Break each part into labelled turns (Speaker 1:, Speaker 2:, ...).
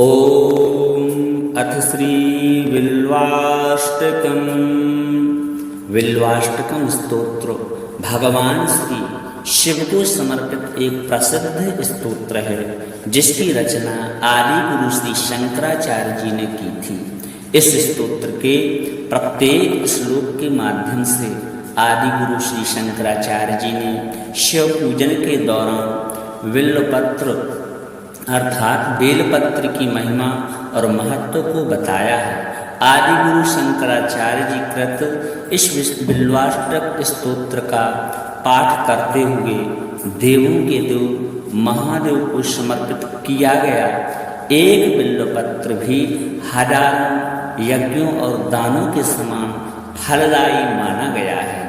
Speaker 1: ओम अथ श्री बिल्वाष्टकम। बिल्वाष्टकम स्तोत्र भगवान श्री शिव को समर्पित एक प्रसिद्ध स्तोत्र है, जिसकी रचना आदि गुरु श्री शंकराचार्य जी ने की थी। इस स्तोत्र के प्रत्येक श्लोक के माध्यम से आदि गुरु श्री शंकराचार्य जी ने शिव पूजन के दौरान बिल्वपत्र अर्थात बेलपत्र की महिमा और महत्व को बताया है। आदि गुरु शंकराचार्य जी कृत इस बिल्वाष्टक स्तोत्र का पाठ करते हुए देवों के देव महादेव को समर्पित किया गया एक बिल्वपत्र भी हजारों यज्ञों और दानों के समान फलदायी माना गया है।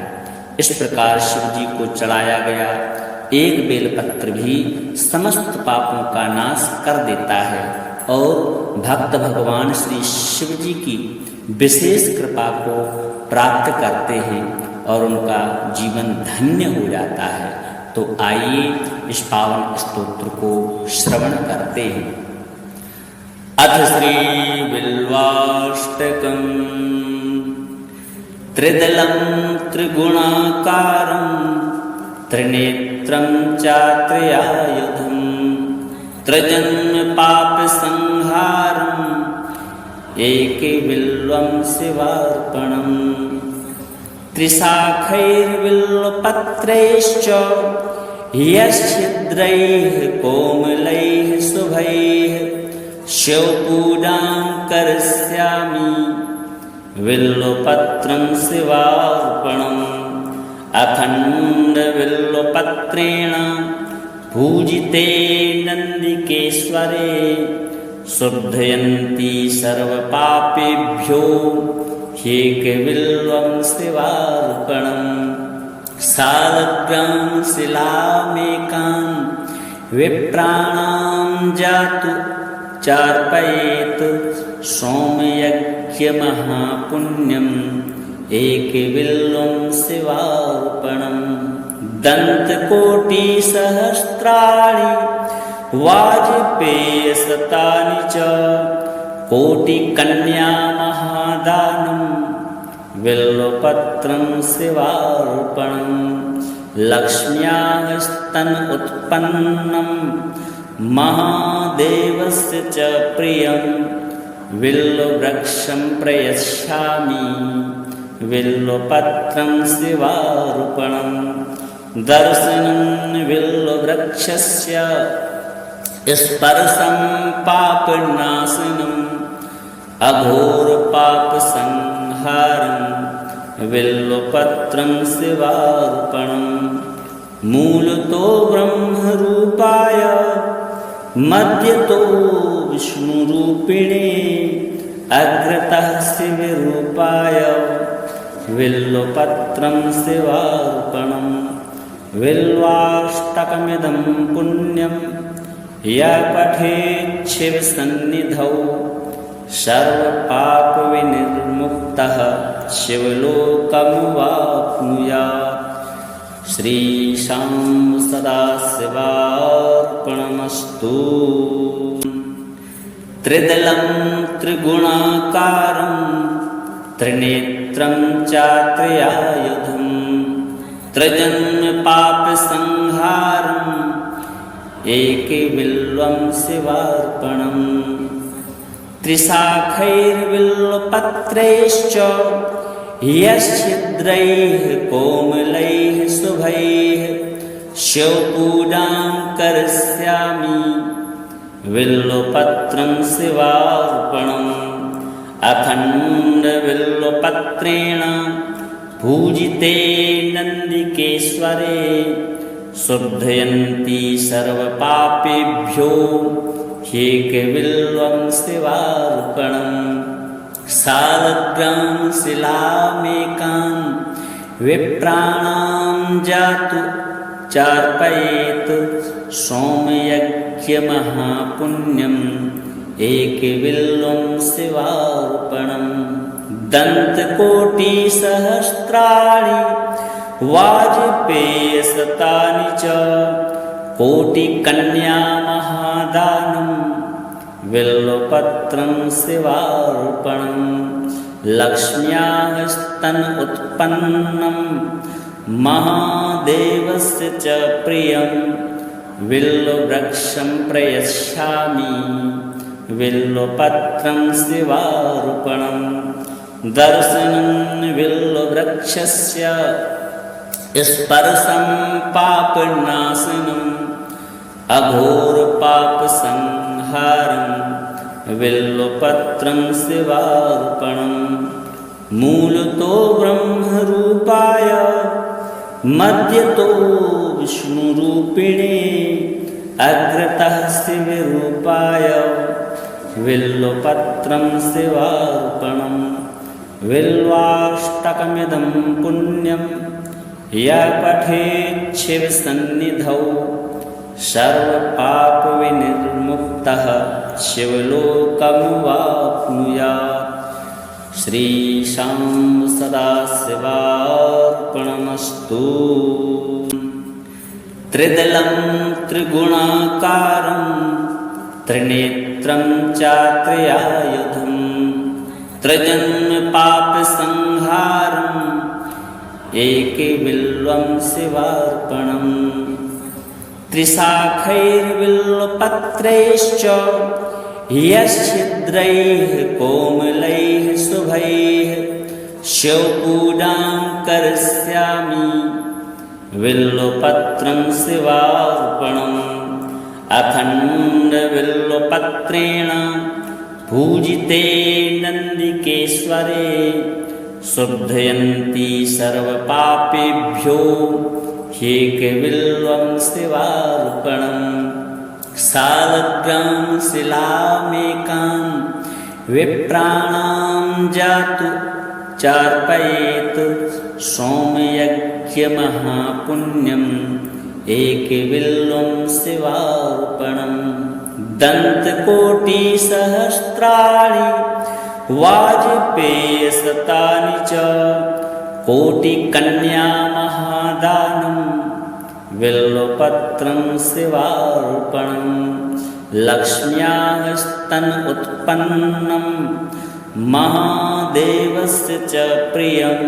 Speaker 1: इस प्रकार शिव जी को चढ़ाया गया एक बेलपत्र भी समस्त पापों का नाश कर देता है और भक्त भगवान श्री शिव जी की विशेष कृपा को प्राप्त करते हैं और उनका जीवन धन्य हो जाता है। तो आइए इस पावन स्तोत्र को श्रवण करते हैं। अथ श्री बिल्वाष्टकम। त्रिदलं त्रिगुणाकारं त्रिनेत्रं चात्रयायुधं त्रिजन्म पाप संहारं एकबिल्वं शिवार्पणं त्रिशाखैर्बिल्वपत्रैश्च यच्छिद्रैः कोमलैः शुभैः शिवपूजां करिष्यामि बिल्वपत्रं शिवार्पणम् अखण्डबिल्वपत्रेण पूजिते नन्दिकेश्वरे शुद्धयन्ति सर्वपापेभ्यो ह्येकबिल्वं शिवार्पणम् सालग्रां शिलामेकां विप्राणां जातु चार्पयेत् सोमयज्ञमहापुण्यम् एकबिल्वं शिवार्पणम् दन्तकोटिसहस्राणि वाजपेयशतानि च कोटिकन्या महादानं बिल्वपत्रं शिवार्पणम् लक्ष्म्याः स्तन उत्पन्नं महादेवस्य च प्रियं बिल्ववृक्षं प्रयच्छामि बिल्वपत्रं शिवार्पणम् दर्शनं बिल्ववृक्षस्य स्पर्शं पापनाशनम् अघोरपापसंहारं बिल्वपत्रं शिवार्पणम् मूलतो ब्रह्मरूपाय मध्यतो विष्णुरूपिणे अग्रतः शिवरूपाय बिल्वपत्रं शिवार्पणम् बिल्वाष्टकमिदं पुण्यं यः पठेत् शिवसन्निधौ सर्वपापविनिर्मुक्तः शिवलोकमवाप्नुयात्। श्रीशां सदाशिवार्पणमस्तु। त्रिदलं त्रिगुणाकारं त्रिनेत्रं चात्रयायुधं त्रिजन्म पाप संहारं एकबिल्वं शिवार्पणम् त्रिशाखैर्बिल्वपत्रैश्च यच्छिद्रैः कोमलैः शुभैः शिवपूजां करिष्यामि बिल्वपत्रं शिवार्पणम् अखण्डबिल्वपत्रेण पूजिते नन्दिकेश्वरे शुद्धयन्ति सर्वपापेभ्यो ह्येकबिल्वं शिवार्पणम् सालग्रां शिलामेकां विप्राणां जातु चार्पयेत् सोमयज्ञमहापुण्यम् एकबिल्वं शिवार्पणम् दन्तकोटिसहस्राणि वाजपेयशतानि च कोटिकन्या महादानं बिल्वपत्रं शिवार्पणं लक्ष्म्याः स्तन उत्पन्नं महादेवस्य च प्रियं बिल्ववृक्षं प्रयच्छामि बिल्वपत्रं शिवार्पणं दर्शनं बिल्ववृक्षस्य स्पर्शं पापनाशनम् अघोरपापसंहारं बिल्वपत्रं शिवार्पणं मूलतो ब्रह्मरूपाय मध्यतो विष्णुरूपिणे अग्रतः शिवरूपाय बिल्वपत्रं शिवार्पणं बिल्वाष्टकमिदं पुण्यं यः पठेत् शिवसन्निधौ सर्वपापविनिर्मुक्तः शिवलोकमवाप्नुयात्। श्रीशां सदाशिवार्पणमस्तु। त्रिदलं त्रिगुणाकारं त्रिनेत्रं चात्रयायुधं त्रिजन्मपापसंहारम् एकबिल्वं शिवार्पणम् त्रिशाखैर्बिल्वपत्रैश्च यच्छिद्रैः कोमलैः शुभैः शिवपूजां करिष्यामि बिल्वपत्रं शिवार्पणम् अखण्डबिल्वपत्रेण पूजिते नन्दिकेश्वरे शुद्धयन्ति सर्वपापेभ्यो एकबिल्वं शिवार्पणं सालग्रां शिलामेकां विप्राणां जातु चार्पयेत् सोमयज्ञमहापुण्यम् एकबिल्वं शिवार्पणं दन्तकोटिसहस्राणि वाजपेयशतानि च कोटिकन्यामहादानं बिल्वपत्रं शिवार्पणं लक्ष्म्याः स्तन उत्पन्नं महादेवस्य च प्रियं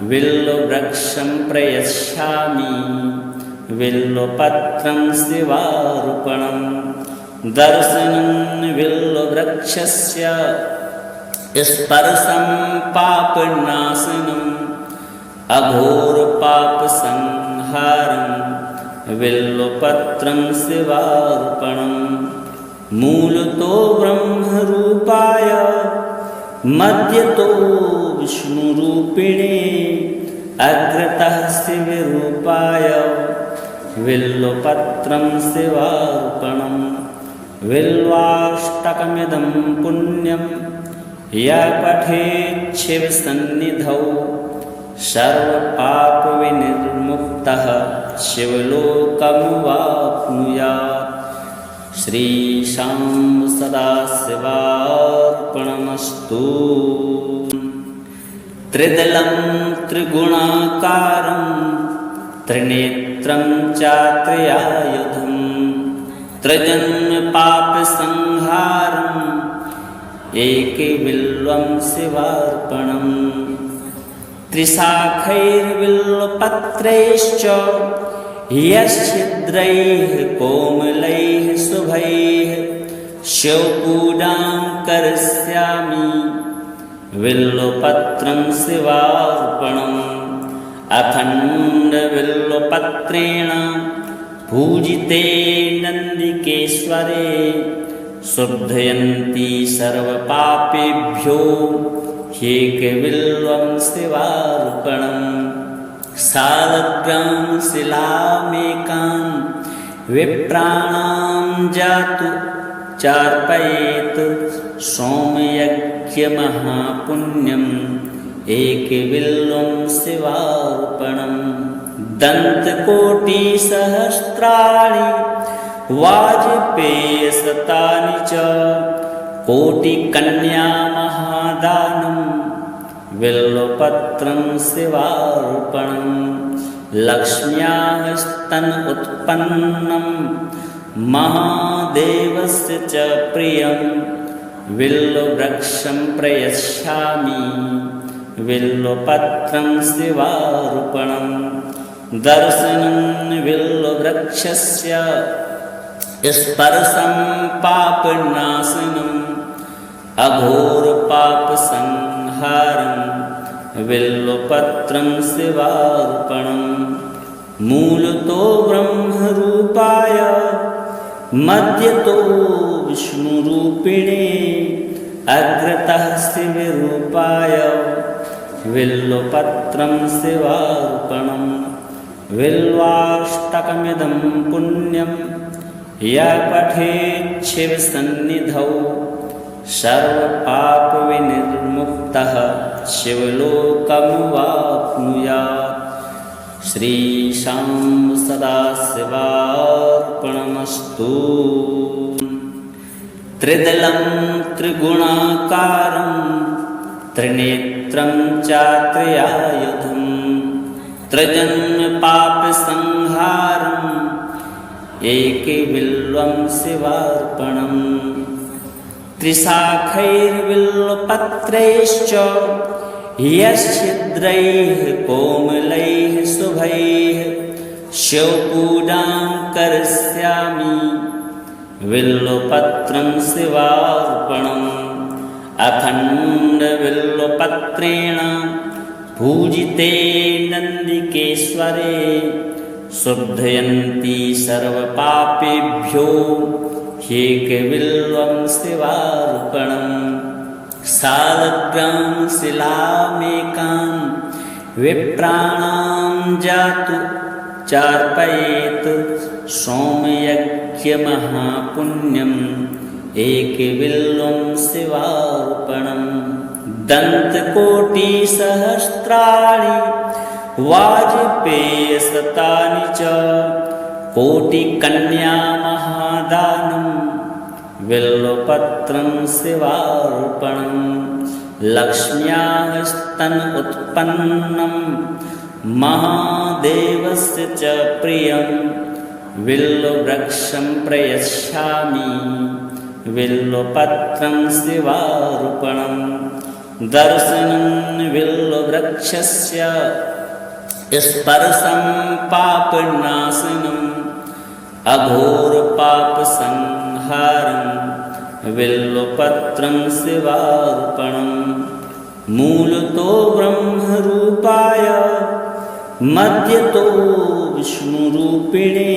Speaker 1: बिल्ववृक्षं प्रयच्छामि बिल्वपत्रं शिवार्पणं दर्शनं बिल्ववृक्षस्य स्पर्शं पापनाशनम् अघोरपापसंहारं बिल्वपत्रं शिवार्पणं मूलतो ब्रह्मरूपाय मध्यतो विष्णुरूपिणे अग्रतः शिवरूपाय बिल्वपत्रं शिवार्पणं बिल्वाष्टकमिदं पुण्यं यः पठेत् शिवसन्निधौ सर्वपापविनिर्मुक्तः शिवलोकमवाप्नुयात्। श्रीशां सदाशिवार्पणमस्तु। त्रिदलं त्रिगुणाकारं त्रिनेत्रं चात्रयायुधं त्रिजन्मपापसंहारम् एकबिल्वं शिवार्पणम् त्रिशाखैर्बिल्वपत्रैश्च यच्छिद्रैः कोमलैः शुभैः शिवपूजां करिष्यामि बिल्वपत्रं शिवार्पणम् अखण्डबिल्वपत्रेण पूजिते नन्दिकेश्वरे शुद्धयन्ति सर्वपापेभ्यो एकबिल्वं शिवार्पणं सालग्रां शिलामेकां विप्राणां जातु चार्पयेत् सोमयज्ञमहापुण्यम् एकबिल्वं शिवार्पणं दन्तकोटिसहस्राणि वाजपेयशतानि च कोटिकन्यामहादानं बिल्वपत्रं शिवार्पणं लक्ष्म्याः स्तन उत्पन्नं महादेवस्य च प्रियं बिल्ववृक्षं प्रयच्छामि बिल्वपत्रं शिवार्पणं दर्शनं बिल्ववृक्षस्य स्पर्शं पापनाशनम् अघोरपापसंहारं बिल्वपत्रं शिवार्पणं मूलतो ब्रह्मरूपाय मध्यतो विष्णुरूपिणे अग्रतः शिवरूपाय बिल्वपत्रं शिवार्पणं बिल्वाष्टकमिदं पुण्यं यः पठेत् शिवसन्निधौ सर्वपापविनिर्मुक्तः शिवलोकमवाप्नुयात्। श्रीशां सदाशिवार्पणमस्तु। त्रिदलं त्रिगुणाकारं त्रिनेत्रं चात्रयायुधं त्रिजन्मपापसंहारम् एकबिल्वं शिवार्पणं त्रिशाखैर्बिल्वपत्रैश्च यच्छिद्रैः कोमलैः शुभैः शिवपूजां करिष्यामि बिल्वपत्रं शिवार्पणम् अखण्डबिल्वपत्रेण पूजिते नन्दिकेश्वरे शुद्धयन्ति सर्वपापेभ्यो ह्येकबिल्वं शिवार्पणम् सालग्रां शिलामेकां विप्राणां जातु चार्पयेत् सोमयज्ञमहापुण्यम् एकबिल्वं शिवार्पणम् दन्तकोटिसहस्राणि वाजपेयशतानि च कोटिकन्यामहादानं बिल्वपत्रं शिवार्पणं लक्ष्म्याः स्तन उत्पन्नं महादेवस्य च प्रियं बिल्ववृक्षं प्रयच्छामि बिल्वपत्रं शिवार्पणं दर्शनं बिल्ववृक्षस्य स्पर्शं पापनाशनम् अघोरपापसंहारं बिल्वपत्रं शिवार्पणं मूलतो ब्रह्मरूपाय मध्यतो विष्णुरूपिणे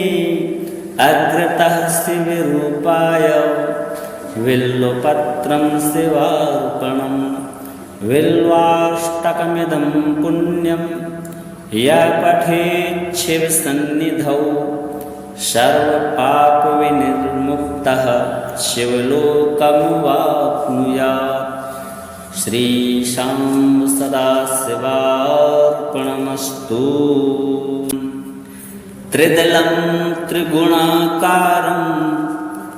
Speaker 1: अग्रतः शिवरूपाय बिल्वपत्रं शिवार्पणं बिल्वाष्टकमिदं पुण्यं यः पठेत् शिवसन्निधौ सर्वपापविनिर्मुक्तः शिवलोकमवाप्नुयात्। श्रीशां सदाशिवार्पणमस्तु। त्रिदलं त्रिगुणाकारं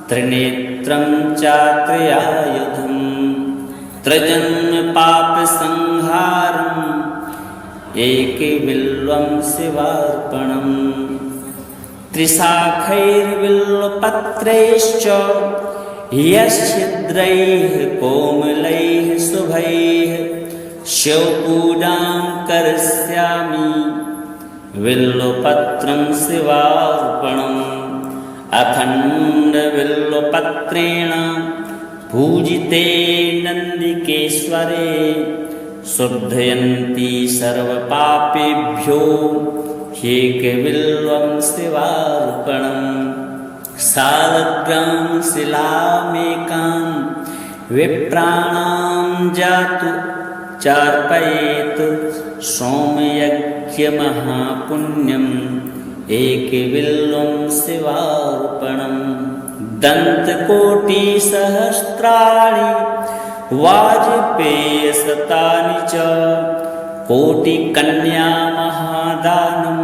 Speaker 1: त्रिनेत्रं चात्रयायुधं त्रिजन्मपापसंहारम् एकबिल्वं शिवार्पणम् त्रिशाखैर्बिल्वपत्रैश्च यच्छिद्रैः कोमलैः शुभैः शिवपूजां करिष्यामि बिल्वपत्रं शिवार्पणम् अखण्डबिल्वपत्रेण पूजिते नन्दिकेश्वरे शुद्धयन्ति सर्वपापेभ्यो ह्येकबिल्वं शिवार्पणम् सालग्रां शिलामेकां विप्राणां जातु चार्पयेत् सोमयज्ञमहापुण्यम् एकबिल्वं शिवार्पणम् दन्तकोटिसहस्राणि वाजपेयशतानि च कोटिकन्यामहादानं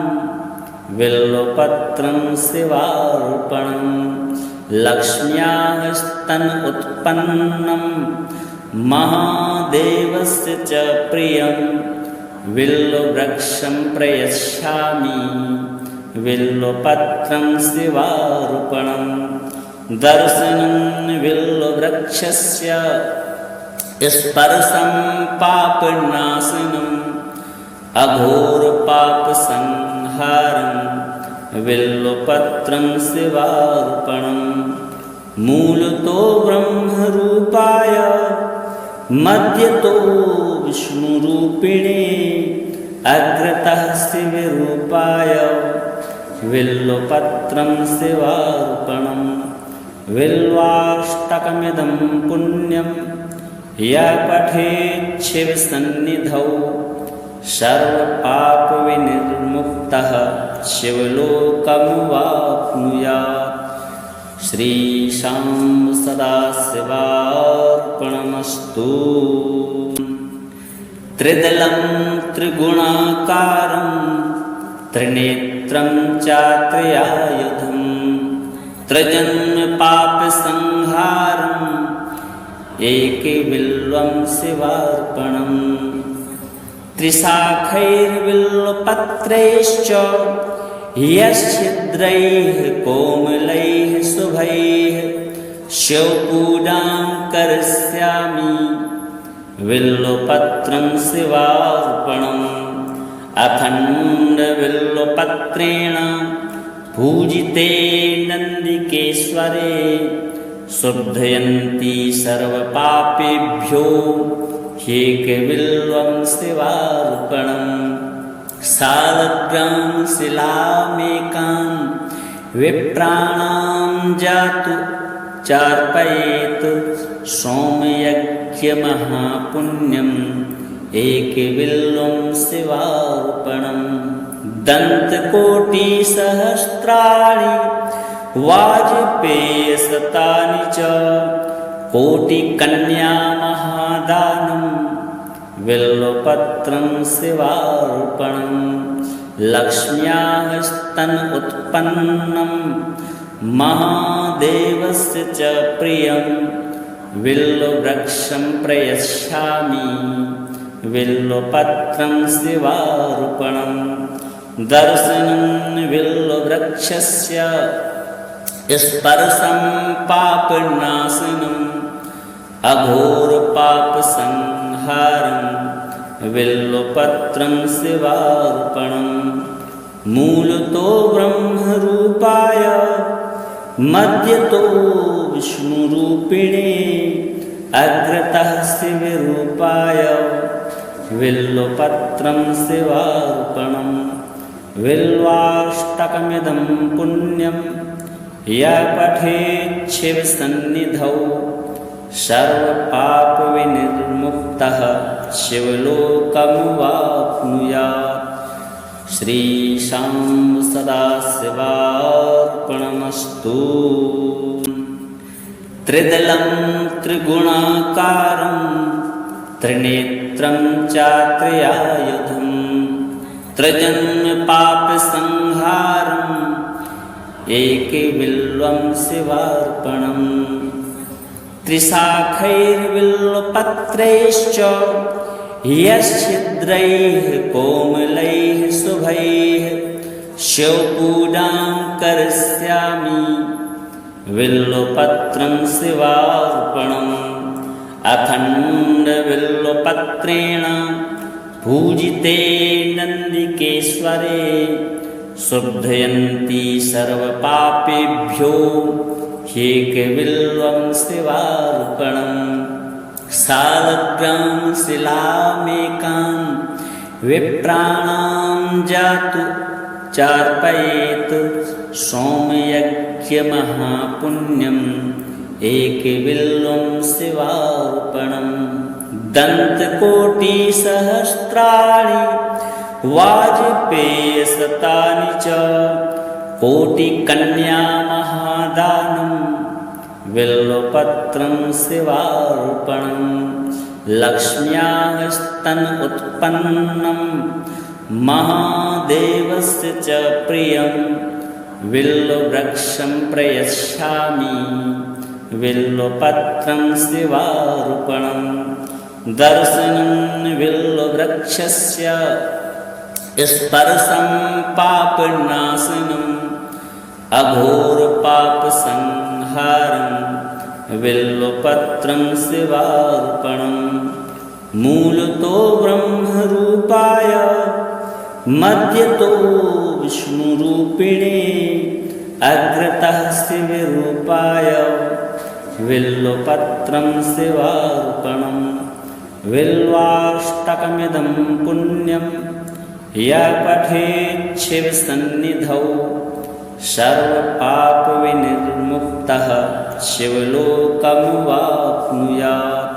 Speaker 1: बिल्वपत्रं शिवार्पणं लक्ष्म्याः स्तन उत्पन्नं महादेवस्य च प्रियं बिल्ववृक्षं प्रयच्छामि बिल्वपत्रं शिवार्पणं दर्शनं बिल्ववृक्षस्य स्पर्शं पापनाशनम् अघोरपापसंहारं बिल्वपत्रं शिवार्पणं मूलतो ब्रह्मरूपाय मध्यतो विष्णुरूपिणे अग्रतः शिवरूपाय बिल्वपत्रं शिवार्पणं बिल्वाष्टकमिदं पुण्यं यः पठेत् शिवसन्निधौ सर्वपापविनिर्मुक्तः शिवलोकमवाप्नुयात्। श्रीशां सदाशिवार्पणमस्तु। त्रिदलं त्रिगुणाकारं त्रिनेत्रं चात्रयायुधं त्रिजन्मपापसंहारम् एकबिल्वं शिवार्पणम् त्रिशाखैर्बिल्वपत्रैश्च यच्छिद्रैः कोमलैः शुभैः शिवपूजां करिष्यामि बिल्वपत्रं शिवार्पणम् अखण्डबिल्वपत्रेण पूजिते नन्दिकेश्वरे शुद्धयन्ति सर्वपापेभ्यो ह्येकबिल्वं शिवार्पणम् सालग्रां शिलामेकां विप्राणां जातु चार्पयेत् सोमयज्ञमहापुण्यम् एकबिल्वं शिवार्पणम् दन्तकोटिसहस्राणि वाजपेयशतानि च कोटिकन्यामहादानं बिल्वपत्रं शिवार्पणं लक्ष्म्याः स्तन उत्पन्नं महादेवस्य च प्रियं बिल्ववृक्षं प्रयच्छामि बिल्वपत्रं शिवार्पणं दर्शनं बिल्ववृक्षस्य स्पर्शं पापनाशनम् अघोरपापसंहारं बिल्वपत्रं शिवार्पणं मूलतो ब्रह्मरूपाय मध्यतो विष्णुरूपिणे अग्रतः शिवरूपाय बिल्वपत्रं शिवार्पणं बिल्वाष्टकमिदं पुण्यं यः पठेत् शिवसन्निधौ सर्वपापविनिर्मुक्तः शिवलोकमवाप्नुयात्। श्रीशां सदाशिवार्पणमस्तु। त्रिदलं त्रिगुणाकारं त्रिनेत्रं चात्रयायुधं त्रिजन्मपापसंहारम् एकबिल्वं शिवार्पणम् त्रिशाखैर्बिल्वपत्रैश्च यच्छिद्रैः कोमलैः शुभैः शिवपूजां करिष्यामि बिल्वपत्रं शिवार्पणम् अखण्डबिल्वपत्रेण पूजिते नन्दिकेश्वरे शुद्धयन्ति सर्वपापेभ्यो ह्येकबिल्वं शिवार्पणम् सालग्रां शिलामेकां विप्राणां जातु चार्पयेत् सोमयज्ञमहापुण्यम् एकबिल्वं शिवार्पणम् दन्तकोटिसहस्राणि वाजपेयशतानि च कोटिकन्यामहादानं बिल्वपत्रं शिवार्पणं लक्ष्म्याः स्तन उत्पन्नं महादेवस्य च प्रियं बिल्ववृक्षं प्रयच्छामि बिल्वपत्रं शिवार्पणं दर्शनं बिल्ववृक्षस्य स्पर्शं पापनाशनं अघोरपापसंहारं बिल्वपत्रं शिवार्पणं मूलतो ब्रह्मरूपाय मध्यतो विष्णुरूपिणे अग्रतः शिवरूपाय बिल्वपत्रं शिवार्पणं बिल्वाष्टकमिदं पुण्यं यः पठेत् शिवसन्निधौ सर्वपापविनिर्मुक्तः शिवलोकमवाप्नुयात्।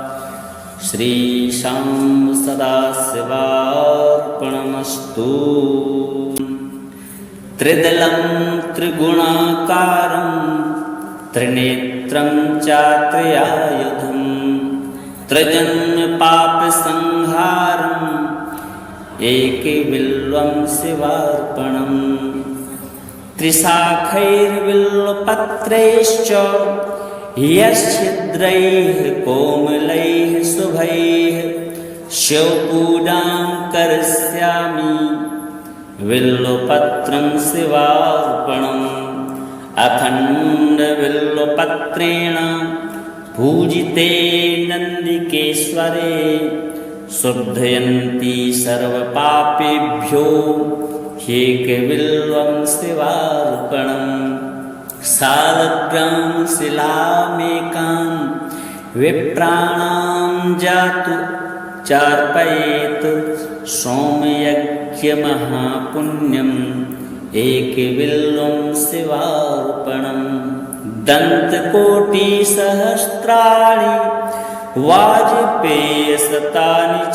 Speaker 1: श्रीशां सदाशिवार्पणमस्तु। त्रिदलं त्रिगुणाकारं त्रिनेत्रं चात्रयायुधं त्रिजन्मपापसंहारम् एकबिल्वं शिवार्पणं त्रिशाखैर्बिल्वपत्रैश्च यच्छिद्रैः कोमलैः शुभैः शिवपूजां करिष्यामि बिल्वपत्रं शिवार्पणम् अखण्डबिल्वपत्रेण पूजिते नन्दिकेश्वरे शुद्धयन्ति सर्वपापेभ्यो ह्येकबिल्वं शिवार्पणम्। सालग्रां शिलामेकां विप्राणां जातु चार्पयेत् सोमयज्ञमहापुण्यम् एकबिल्वं शिवार्पणम्। दन्तकोटिसहस्राणि वाजपेयशतानि च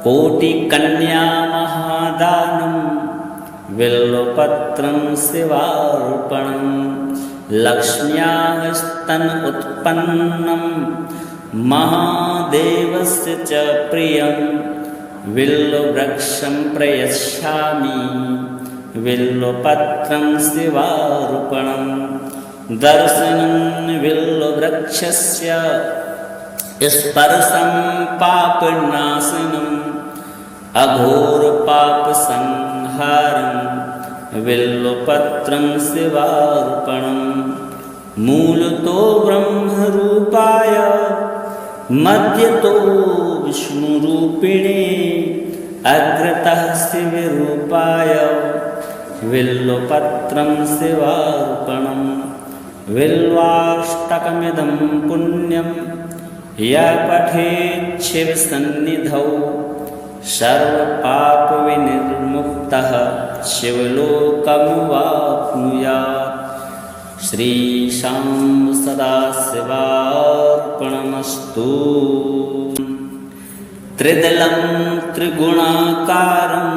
Speaker 1: कोटिकन्यामहादानं बिल्वपत्रं शिवार्पणं। लक्ष्म्याः स्तन उत्पन्नं महादेवस्य च प्रियं बिल्ववृक्षं प्रयच्छामि बिल्वपत्रं शिवार्पणं। दर्शनं बिल्ववृक्षस्य स्पर्शं पापनाशनम् अघोरपापसंहारं बिल्वपत्रं शिवार्पणं मूलतो ब्रह्मरूपाय मध्यतो विष्णुरूपिणे अग्रतः शिवरूपाय बिल्वपत्रं शिवार्पणं बिल्वाष्टकमिदं पुण्यं यः पठेत् शिवसन्निधौ सर्वपापविनिर्मुक्तः शिवलोकमवाप्नुयात्। श्रीशां सदाशिवार्पणमस्तु। त्रिदलं त्रिगुणाकारं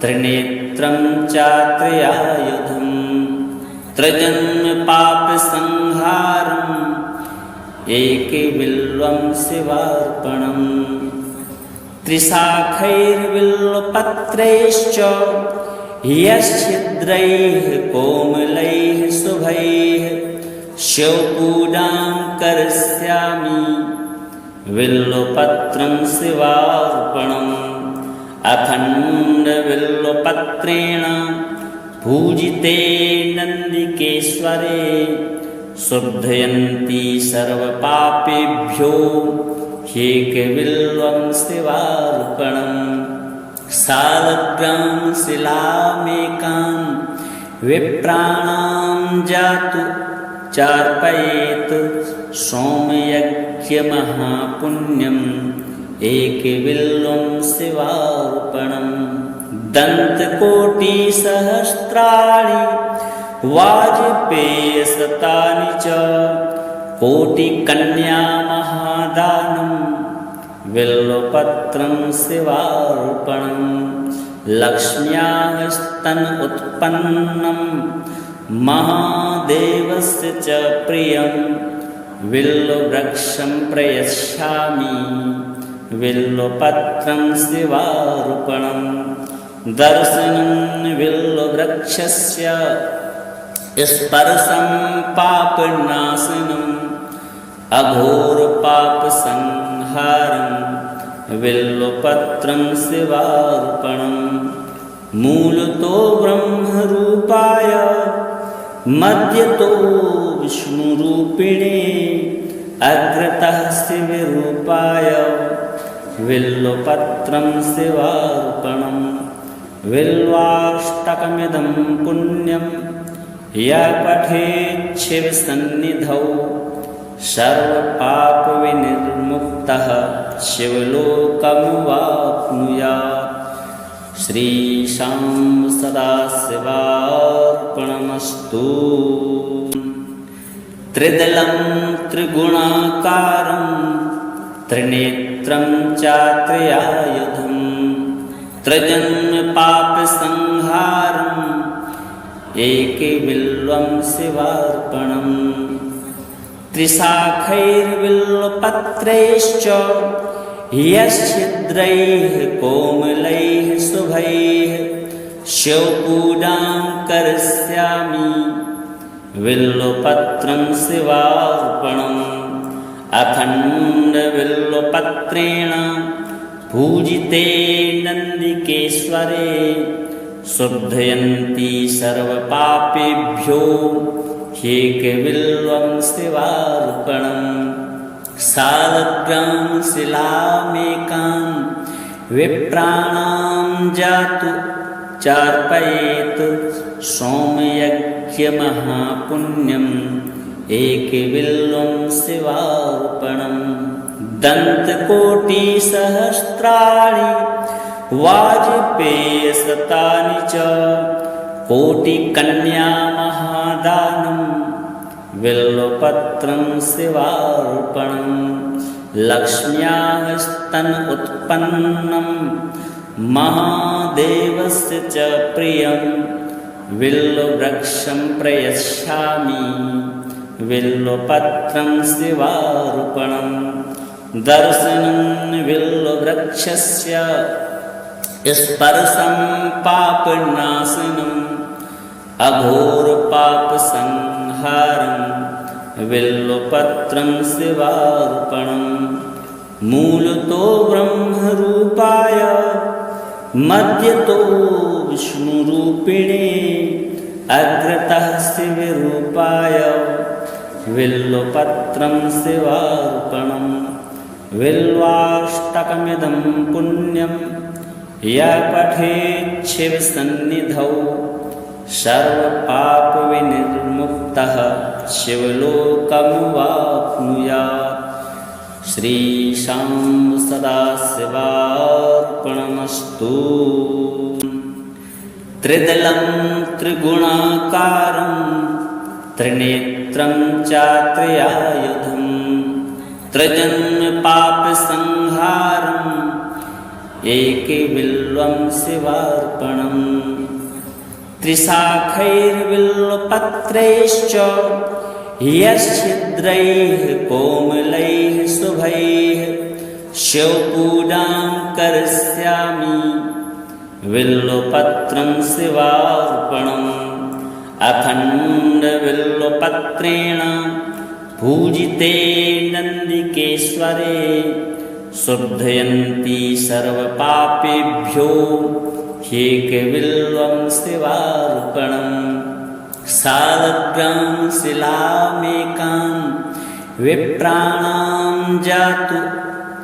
Speaker 1: त्रिनेत्रं चात्रयायुधं त्रिजन्मपापसंहारम् एकबिल्वं शिवार्पणं। त्रिशाखैर्बिल्वपत्रैश्च यच्छिद्रैः कोमलैः शुभैः शिवपूजां करिष्यामि बिल्वपत्रं शिवार्पणम्। अखण्डबिल्वपत्रेण पूजिते नन्दिकेश्वरे शुद्धयन्ति सर्वपापेभ्यो ह्येकबिल्वं शिवार्पणम्। सालग्रां शिलामेकां विप्राणां जातु चार्पयेत् सोमयज्ञमहापुण्यम् एकबिल्वं शिवार्पणम्। दन्तकोटिसहस्राणि वाजपेयशतानि च कोटिकन्यामहादानं बिल्वपत्रं शिवार्पणं। लक्ष्म्याः स्तन उत्पन्नं महादेवस्य च प्रियं बिल्ववृक्षं प्रयच्छामि बिल्वपत्रं शिवार्पणं। दर्शनं बिल्ववृक्षस्य स्पर्शं पापनाशनम् अघोरपापसंहारं बिल्वपत्रं शिवार्पणम् मूलतो ब्रह्मरूपाय मध्यतो विष्णुरूपिणे अग्रतः शिवरूपाय बिल्वपत्रं शिवार्पणम् बिल्वाष्टकमिदं पुण्यं यः पठेत् शिवसन्निधौ सर्वपापविनिर्मुक्तः शिवलोकमवाप्नुयात्। श्रीशां सदाशिवार्पणमस्तु। त्रिदलं त्रिगुणाकारं त्रिनेत्रं चात्रयायुधं त्रिजन्मपापसंहारम् एकबिल्वं शिवार्पणम् त्रिशाखैर्बिल्वपत्रैश्च यच्छिद्रैः कोमलैः शुभैः शिवपूजां करिष्यामि बिल्वपत्रं शिवार्पणम् अखण्डबिल्वपत्रेण पूजिते नन्दिकेश्वरे शुद्धयन्ति सर्वपापेभ्यो ह्येकबिल्वं शिवार्पणम् सालग्रां शिलामेकां विप्राणां जातु चार्पयेत् सोमयज्ञमहापुण्यम् एकबिल्वं शिवार्पणम् दन्तकोटिसहस्राणि वाजपेयशतानि च कोटिकन्यामहादानं बिल्वपत्रं शिवार्पणम् लक्ष्म्याः स्तन उत्पन्नं महादेवस्य च प्रियं बिल्ववृक्षं प्रयच्छामि बिल्वपत्रं शिवार्पणम् दर्शनं बिल्ववृक्षस्य स्पर्शं पापनाशनम् अघोरपापसंहारं बिल्वपत्रं शिवार्पणम् मूलतो ब्रह्मरूपाय मध्यतो विष्णुरूपिणे अग्रतः शिवरूपाय बिल्वपत्रं शिवार्पणम् बिल्वाष्टकमिदं पुण्यं यः पठेत् शिवसन्निधौ सर्वपापविनिर्मुक्तः शिवलोकमवाप्नुयात्। श्रीशां सदाशिवार्पणमस्तु। त्रिदलं त्रिगुणाकारं त्रिनेत्रं चात्रयायुधं त्रिजन्मपापसंहारम् एकबिल्वं शिवार्पणम् त्रिशाखैर्बिल्वपत्रैश्च यच्छिद्रैः कोमलैः शुभैः शिवपूजां करिष्यामि बिल्वपत्रं शिवार्पणम् अखण्डबिल्वपत्रेण पूजिते नन्दिकेश्वरे शुद्धयन्ति सर्वपापेभ्यो ह्येकबिल्वं शिवार्पणम् सालग्रां शिलामेकां विप्राणां जातु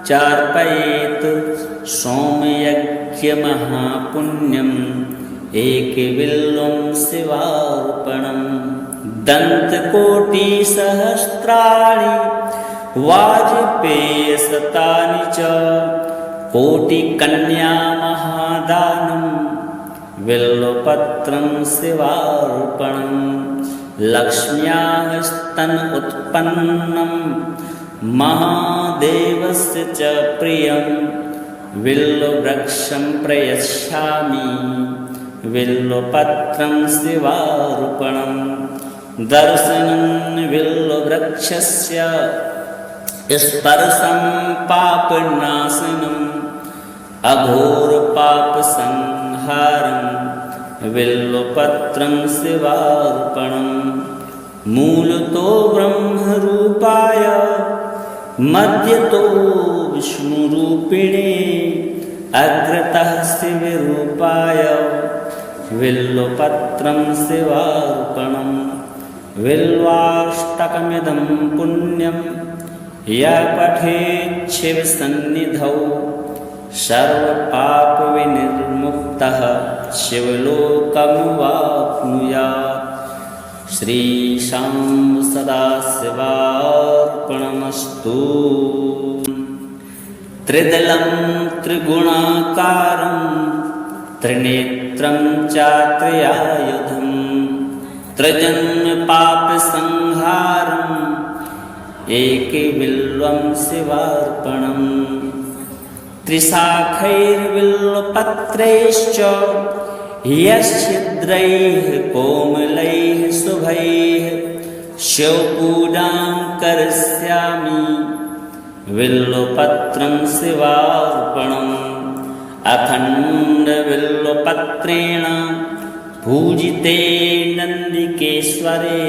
Speaker 1: चार्पयेत् सोमयज्ञमहापुण्यम् एकबिल्वं शिवार्पणम् दन्तकोटिसहस्राणि वाजपेयशतानि च कोटिकन्यामहादानं बिल्वपत्रं शिवार्पणम् लक्ष्म्याः स्तन उत्पन्नं महादेवस्य च प्रियं बिल्ववृक्षं प्रयच्छामि बिल्वपत्रं शिवार्पणम् दर्शनं बिल्ववृक्षस्य स्पर्शं पापनाशनम् अघोरपापसंहारं बिल्वपत्रं शिवार्पणम् मूलतो ब्रह्मरूपाय मध्यतो विष्णुरूपिणे अग्रतः शिवरूपाय बिल्वपत्रं शिवार्पणम् बिल्वाष्टकमिदं पुण्यं यः पठेत् शिवसन्निधौ सर्वपापविनिर्मुक्तः शिवलोकमवाप्नुयात्। श्रीशां सदाशिवार्पणमस्तु। त्रिदलं त्रिगुणाकारं त्रिनेत्रं चात्रयायुधं त्रिजन्मपापसंहारम् एकबिल्वं शिवार्पणम्। त्रिशाखैर्बिल्वपत्रैश्च यच्छिद्रैः कोमलैः शुभैः शिवपूजां करिष्यामि बिल्वपत्रं शिवार्पणम्। अखण्डबिल्वपत्रेण पूजिते नन्दिकेश्वरे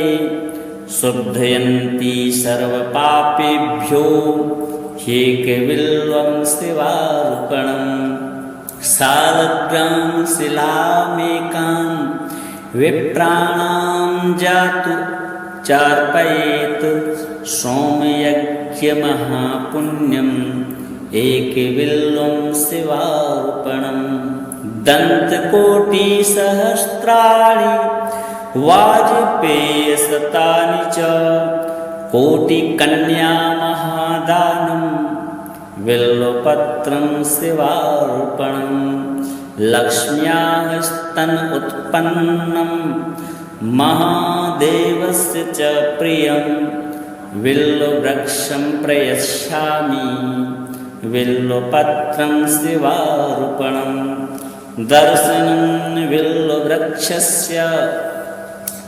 Speaker 1: शुद्धयन्ति सर्वपापेभ्यो ह्येकबिल्वं शिवार्पणम्। सालग्रां शिलामेकां विप्राणां जातु चार्पयेत् सोमयज्ञमहापुण्यम् एकबिल्वं शिवार्पणम्। दन्तकोटिसहस्राणि वाजपेयशतानि च कोटिकन्यामहादानं बिल्वपत्रं शिवार्पणम्। लक्ष्म्याः स्तन उत्पन्नं महादेवस्य च प्रियं बिल्ववृक्षं प्रयच्छामि बिल्वपत्रं शिवार्पणम्। दर्शनं बिल्ववृक्षस्य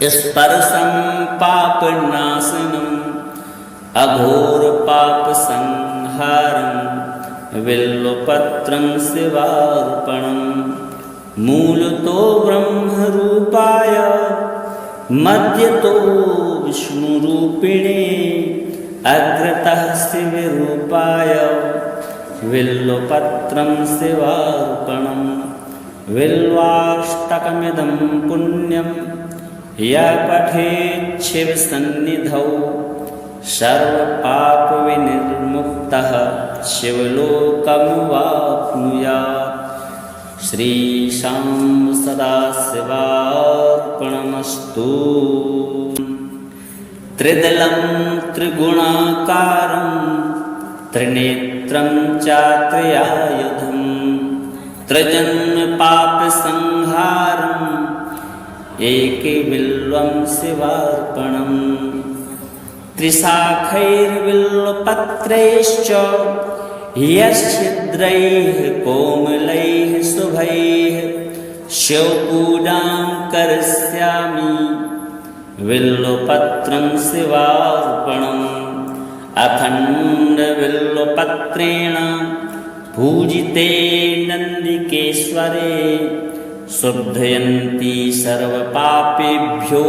Speaker 1: स्पर्शं पापनाशनम् अघोरपापसंहारं बिल्वपत्रं शिवार्पणम्। मूलतो ब्रह्मरूपाय मध्यतो विष्णुरूपिणे अग्रतः शिवरूपाय बिल्वपत्रं शिवार्पणम्। बिल्वाष्टकमिदं पुण्यं यः पठेत् शिवसन्निधौ सर्वपापविनिर्मुक्तः शिवलोकमवाप्नुयात्। श्रीशां सदाशिवार्पणमस्तु। त्रिदलं त्रिगुणाकारं त्रिनेत्रं चात्रयायुधं त्रिजन्मपापसंहारम् एकबिल्वं शिवार्पणम्। त्रिशाखैर्बिल्वपत्रैश्च यच्छिद्रैः कोमलैः शुभैः शिवपूजां करिष्यामि बिल्वपत्रं शिवार्पणम्। अखण्डबिल्वपत्रेण पूजिते नन्दिकेश्वरे शुद्धयन्ति सर्वपापेभ्यो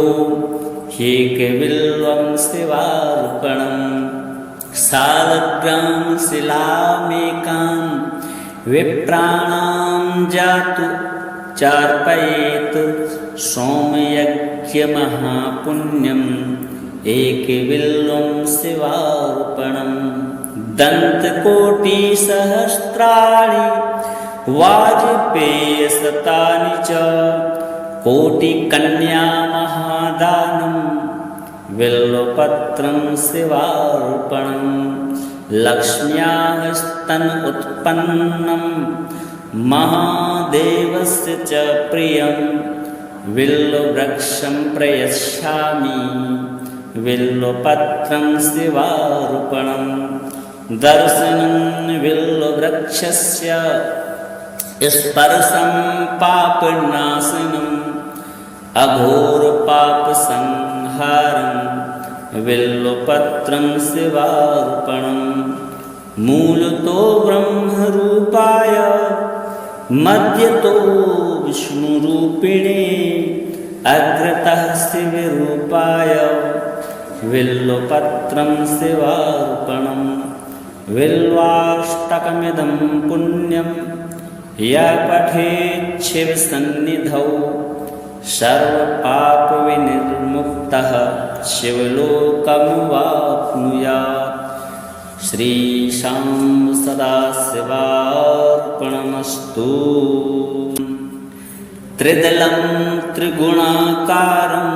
Speaker 1: ह्येकबिल्वं शिवार्पणम्। सालग्रां शिलामेकां विप्राणां जातु चार्पयेत् सोमयज्ञमहापुण्यम् एकबिल्वं शिवार्पणम्। दन्तकोटिसहस्राणि वाजपेयशतानि च कोटिकन्यामहादानं बिल्वपत्रं शिवार्पणम्। लक्ष्म्याः स्तन उत्पन्नं महादेवस्य च प्रियं बिल्ववृक्षं प्रयच्छामि बिल्वपत्रं शिवार्पणम्। दर्शनं बिल्ववृक्षस्य स्पर्शं पापनाशनम् अघोरपापसंहारं बिल्वपत्रं शिवार्पणम्। मूलतो ब्रह्मरूपाय मध्यतो विष्णुरूपिणे अग्रतः शिवरूपाय बिल्वपत्रं शिवार्पणम्। बिल्वाष्टकमिदं पुण्यं यः पठेत् शिवसन्निधौ सर्वपापविनिर्मुक्तः शिवलोकमवाप्नुयात्। श्रीशां सदाशिवार्पणमस्तु। त्रिदलं त्रिगुणाकारं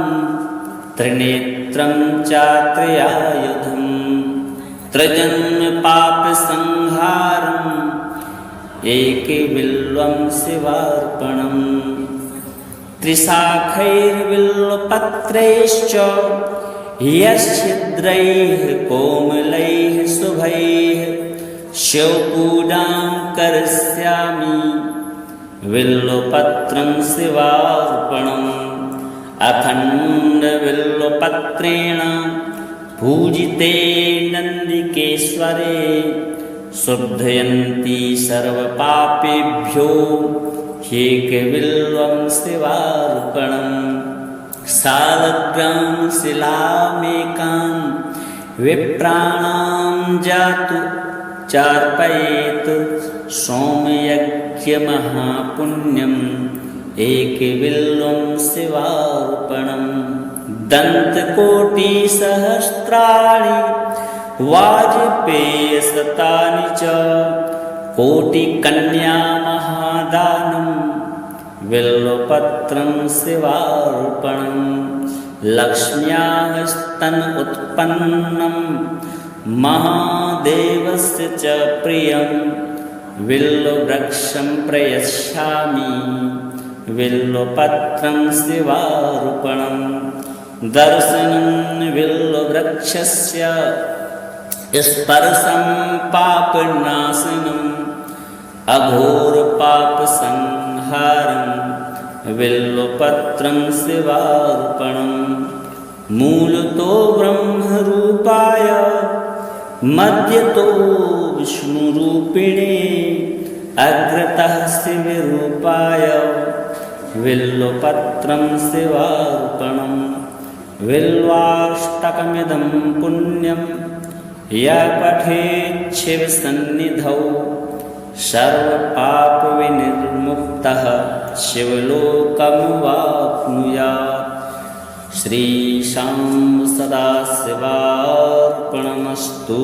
Speaker 1: त्रिनेत्रं चात्रयायुधं त्रिजन्मपापसंहारम् एकबिल्वं शिवार्पणम्। त्रिशाखैर्बिल्वपत्रैश्च यच्छिद्रैः कोमलैः शुभैः शिवपूजां करिष्यामि बिल्वपत्रं शिवार्पणम्। अखण्डबिल्वपत्रेण पूजिते नन्दिकेश्वरे शुद्धयन्ति सर्वपापेभ्यो एकबिल्वं शिवार्पणम्। सालग्रां शिलामेकां विप्राणां जातु चार्पयेत् सोमयज्ञमहापुण्यम् एकबिल्वं शिवार्पणम्। दन्तकोटिसहस्राणि वाजपेयशतानि च कोटिकन्यामहादानं बिल्वपत्रं शिवार्पणम्। लक्ष्म्याः स्तन उत्पन्नं महादेवस्य च प्रियं बिल्ववृक्षं प्रयच्छामि बिल्वपत्रं शिवार्पणम्। दर्शनं बिल्ववृक्षस्य स्पर्शं पापनाशनम् अघोरपापसंहारं बिल्वपत्रं शिवार्पणम्। मूलतो ब्रह्मरूपाय मध्यतो विष्णुरूपिणे अग्रतः शिवरूपाय बिल्वपत्रं शिवार्पणम्। बिल्वाष्टकमिदं पुण्यं यः पठेत् शिवसन्निधौ सर्वपापविनिर्मुक्तः शिवलोकमवाप्नुयात्। श्रीशां सदाशिवार्पणमस्तु।